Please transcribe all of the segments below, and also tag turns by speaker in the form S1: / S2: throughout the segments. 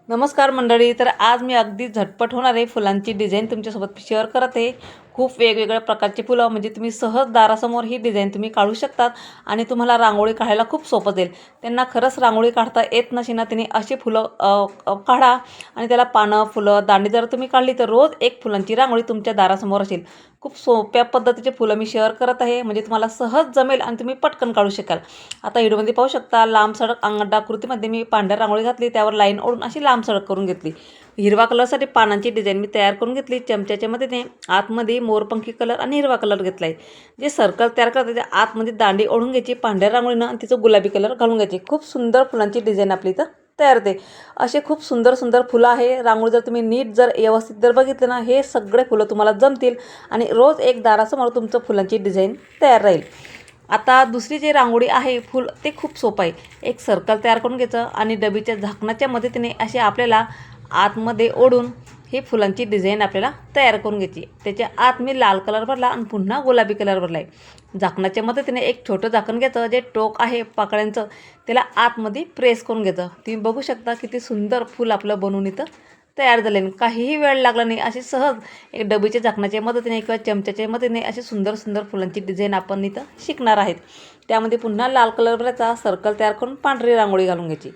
S1: नमस्कार मंडळी. तर आज मी अगदी झटपट होणारे फुलांची डिझाईन तुमच्यासोबत शेअर करत आहे. खूप वेगवेगळ्या प्रकारची फुलं म्हणजे तुम्ही सहज दारासमोर ही डिझाईन तुम्ही काढू शकतात आणि तुम्हाला रांगोळी काढायला खूप सोपं जाईल. त्यांना खरंच रांगोळी काढता येत नसे ना, त्यांनी अशी फुलं काढा आणि त्याला पानं, फुलं, दांडी जर तुम्ही काढली तर रोज एक फुलांची रांगोळी तुमच्या दारासमोर असेल. खूप सोप्या पद्धतीचे फुलं मी शेअर करत आहे, म्हणजे तुम्हाला सहज जमेल आणि तुम्ही पटकन काढू शकाल. आता व्हिडिओमध्ये पाहू शकता, लांब सडक अंडाकृतीमध्ये मी पांढऱ्या रांगोळी घातली, त्यावर लाईन ओढून अशी लांब सडक करून घेतली. हिरवा कलरसाठी पानांची डिझाईन मी तयार करून घेतली. चमच्याच्या मदतीने आतमध्ये मोरपंखी कलर आणि हिरवा कलर घेतला आहे. जे सर्कल तयार करते त्या आतमध्ये दांडी ओढून घ्यायची पांढऱ्या रांगोळीनं आणि तिचं गुलाबी कलर घालून घ्यायची. खूप सुंदर फुलांची डिझाईन आपली इथं तयार होते. असे खूप सुंदर सुंदर फुलं आहे. रांगोळी जर तुम्ही नीट जर व्यवस्थित जर बघितलं ना, हे सगळे फुलं तुम्हाला जमतील आणि रोज एक दारासमोर तुमचं फुलांची डिझाईन तयार राहील. आता दुसरी जी रांगोळी आहे फुल, ते खूप सोपं आहे. एक सर्कल तयार करून घ्यायचं आणि डबीच्या झाकणाच्या मदतीने असे आपल्याला आतमध्ये ओढून ही फुलांची डिझाईन आपल्याला तयार करून घ्यायची. त्याच्या आत मी लाल कलर भरला आणि पुन्हा गुलाबी कलर भरला आहे. झाकणाच्या मदतीने एक छोटं झाकण घ्यायचं, जे टोक आहे पाकळ्यांचं त्याला आतमध्ये प्रेस करून घ्यायचं. तुम्ही बघू शकता किती सुंदर फूल आपलं बनवून इथं तयार झाले. काहीही वेळ लागला नाही. असे सहज एक डबीच्या झाकणाच्या मदतीने किंवा चमच्याच्या मदतीने असे सुंदर सुंदर फुलांची डिझाईन आपण इथं शिकणार आहेत. त्यामध्ये पुन्हा लाल कलर भरायचा, सर्कल तयार करून पांढरी रांगोळी घालून घ्यायची.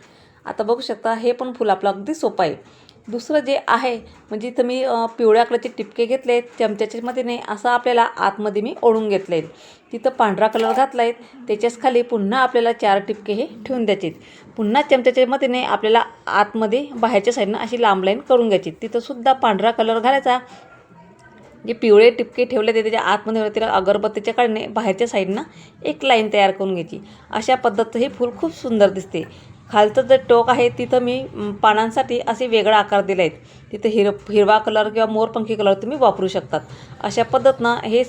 S1: आता बघू शकता, हे पण फुल आपलं अगदी सोपं आहे. दुसरं जे आहे म्हणजे इथं मी पिवळ्या कलरचे टिपके घेतले आहेत. चमच्याच्या मदतीने असं आपल्याला आतमध्ये मी ओढून घेतले आहेत. तिथं पांढरा कलर घातला आहे. त्याच्याच खाली पुन्हा आपल्याला 4 टिपके हे ठेवून द्यायचे. पुन्हा चमच्याच्या मदतीने आपल्याला आतमध्ये बाहेरच्या साईडनं अशी लांब लाईन करून घ्यायची. तिथंसुद्धा पांढरा कलर घालायचा. जे पिवळे टिपके ठेवले ते त्याच्या आतमध्ये तिला अगरबत्तीच्या काढणे बाहेरच्या साईडनं एक लाईन तयार करून घ्यायची. अशा पद्धतीचं हे फूल खूप सुंदर दिसते. खालचं जे टोक आहे तिथं मी पानांसाठी असे वेगळा आकार दिले आहेत. तिथे हिरवा कलर किंवा मोरपंखी कलर तुम्ही वापरू शकतात. अशा पद्धतीनं हे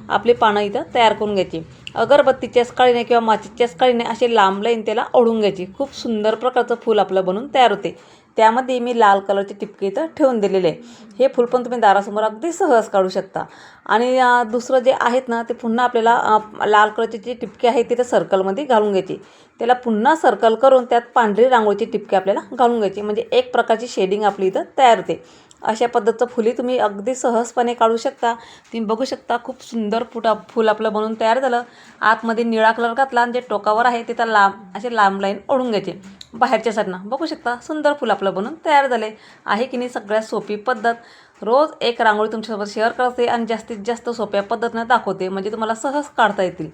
S1: आपले पानं इथं तयार करून घ्यायची. अगरबत्तीच्याच काळीने किंवा माचीच्याच काळीने असे लांब लाईन त्याला ओढून घ्यायची. खूप सुंदर प्रकारचं फूल आपलं बनून तयार होते. त्यामध्ये मी लाल कलरचे टिपके इथं ठेवून दिलेले आहे. हे फूल पण तुम्ही दारासमोर अगदी सहज काढू शकता. आणि दुसरं जे आहेत ना, ते पुन्हा आपल्याला लाल कलरचे जे टिपके आहेत तिथे सर्कलमध्ये घालून घ्यायचे. त्याला पुन्हा सर्कल करून त्यात पांढरी रांगोळीचे टिपके आपल्याला घालून घ्यायचे. म्हणजे एक प्रकारची शेडिंग आपली इथं तयार होते. अशा पद्धतीचं फुली तुम्ही अगदी सहजपणे काढू शकता. तुम्ही बघू शकता खूप सुंदर फूल आपलं बनवून तयार झालं. आतमध्ये निळा कलर घातला आणि जे टोकावर आहे तिथं असे लांब लाईन ओढून घ्यायचे बाहेरच्या साईडनं. बघू शकता सुंदर फूल आपलं बनवून तयार झाले आहे की नाही. सगळ्यात सोपी पद्धत. रोज एक रांगोळी तुमच्यासोबत शेअर करते आणि जास्तीत जास्त सोप्या पद्धतीनं दाखवते, म्हणजे तुम्हाला सहज काढता येतील.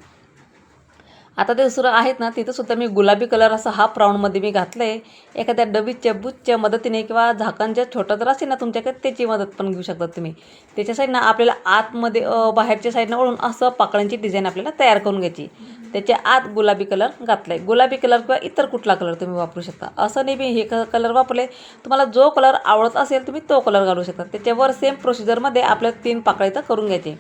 S1: आता ते दुसरं आहेत ना, तिथंसुद्धा मी गुलाबी कलर असा हाफ राऊंडमध्ये मी घातलं आहे. एखाद्या डबीच्या बुचच्या मदतीने किंवा झाकण जे छोटं जर असेल ना तुमच्याकडे, त्याची मदत पण घेऊ शकतात तुम्ही. त्याच्या साईडनं आपल्याला आतमध्ये बाहेरच्या साईडनं ओढून असं पाकळ्यांची डिझाईन आपल्याला तयार करून घ्यायची. त्याच्या आत गुलाबी कलर घातला आहे. गुलाबी कलर किंवा इतर कुठला कलर तुम्ही वापरू शकता. असं नाही मी हे कलर वापरले. तुम्हाला जो कलर आवडत असेल तुम्ही तो कलर घालू शकता. त्याच्यावर सेम प्रोसिजरमध्ये आपल्या 3 पाकळ्या इथं करून घ्यायचे.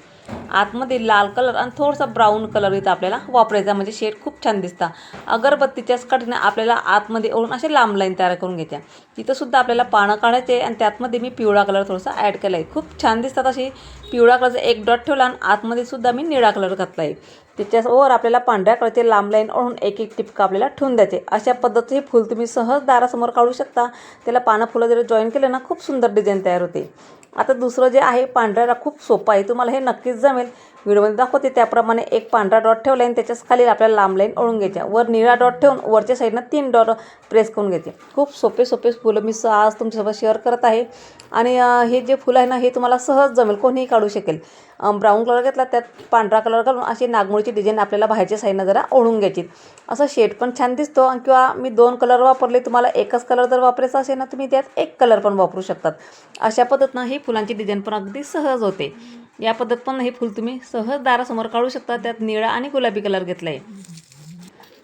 S1: आतमध्ये लाल कलर आणि थोडासा ब्राऊन कलर इथं आपल्याला वापरायचा, म्हणजे शेड खूप छान दिसता. अगरबत्तीच्याच काठीने आपल्याला आतमध्ये ओढून असे लांब लाईन तयार करून घ्यायच्या. तिथंसुद्धा आपल्याला पानं काढायचे आणि त्यातमध्ये मी पिवळा कलर थोडासा ॲड केला आहे. खूप छान दिसतात. अशी पिवळा कलरचा एक डॉट ठेवला आणि आतमध्ये सुद्धा मी निळा कलर घातला आहे. त्याच्यावर आपल्याला पांढऱ्या कलरचे लांब लाईन ओढून एक एक टिपका आपल्याला ठेवून द्यायचे. अशा पद्धतीचे हे फूल तुम्ही सहज दारासमोर काढू शकता. त्याला पानं फुलं जर जॉईन केलं ना, खूप सुंदर डिझाईन तयार होते. आता दुसरं जे आहे पांढऱ्याला खूप सोपं आहे. तुम्हाला हे नक्कीच जमेल. व्हिडिओमध्ये दाखवते त्याप्रमाणे एक पांढरा डॉट ठेवला आणि त्याच्याच खाली आपल्याला लांब लाईन ओढून घ्यायच्या. वर निळा डॉट ठेवून वरच्या साईडनं 3 डॉट प्रेस करून घ्यायचे. खूप सोपे फुलं मी आज तुमच्यासोबत शेअर करत आहे. आणि हे जे फुलं आहे ना, हे तुम्हाला सहज जमेल, कोणीही काढू शकेल. ब्राऊन कलर घेतला, त्यात पांढरा कलर घालून अशी नागमोळीची डिझाईन आपल्याला बाहेरच्या साईडनं जरा ओढून घ्यायची. असं शेड पण छान दिसतो. किंवा मी 2 कलर वापरले. तुम्हाला एकच कलर जर वापरायचा असेल ना, तुम्ही त्यात 1 कलर पण वापरू शकतात. अशा पद्धतीनं ही फुलांची डिझाईन पण अगदी सहज होते. या पद्धत पण हे फूल तुम्ही सहज दारासमोर काढू शकता. त्यात निळा आणि गुलाबी कलर घेतला आहे.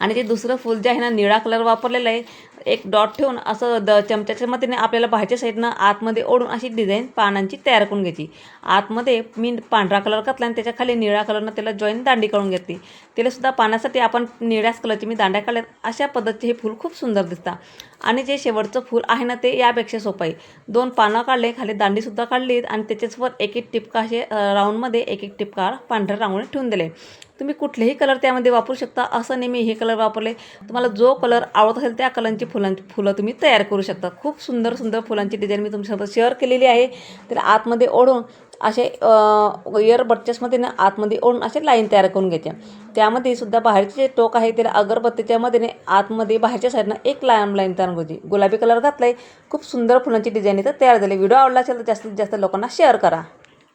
S1: आणि ते दुसरं फूल जे आहे ना, निळा कलर वापरलेला आहे. एक डॉट ठेवून असं चमच्याच्या मदतीने आपल्याला बाहेरच्या साईडनं आतमध्ये ओढून अशी डिझाईन पानांची तयार करून घ्यायची. आतमध्ये मी पांढरा कलर घातला आणि त्याच्या खाली निळ्या कलरनं त्याला जॉईन दांडी काढून घेतली. त्यालासुद्धा पाण्यासाठी आपण निळ्याच कलरची मी दांड्या काढल्यात. अशा पद्धतीचे हे फूल खूप सुंदर दिसतात. आणि जे शेवटचं फूल आहे ना, ते यापेक्षा सोपं आहे. 2 पानं काढले, खाली दांडीसुद्धा काढली आणि त्याच्याचवर एक एक टिपका असे राऊंडमध्ये एक एक टिपका पांढऱ्या रांगोळी ठेवून दिले. तुम्ही कुठलेही कलर त्यामध्ये वापरू शकता. असं नाही मी हे कलर वापरले. तुम्हाला जो कलर आवडत असेल त्या कलरची फुलं तुम्ही तयार करू शकता. खूप सुंदर सुंदर फुलांची डिझाईन मी तुमच्यासोबत शेअर केलेली आहे. तर आतमध्ये ओढून असे इयर बड्चेसमध्ये ना आतमध्ये ओढून असे लाईन तयार करून घ्यायचे. त्यामध्ये सुद्धा बाहेरचे जे टोक आहे त्याला अगरबत्तीच्या मध्येने आतमध्ये बाहेरच्या साईडनं एक लाईन तयार करायची. गुलाबी कलर घातला आहे. खूप सुंदर फुलांची डिझाईन इथं तयार झाली. व्हिडिओ आवडला असेल तर जास्तीत जास्त लोकांना शेअर करा.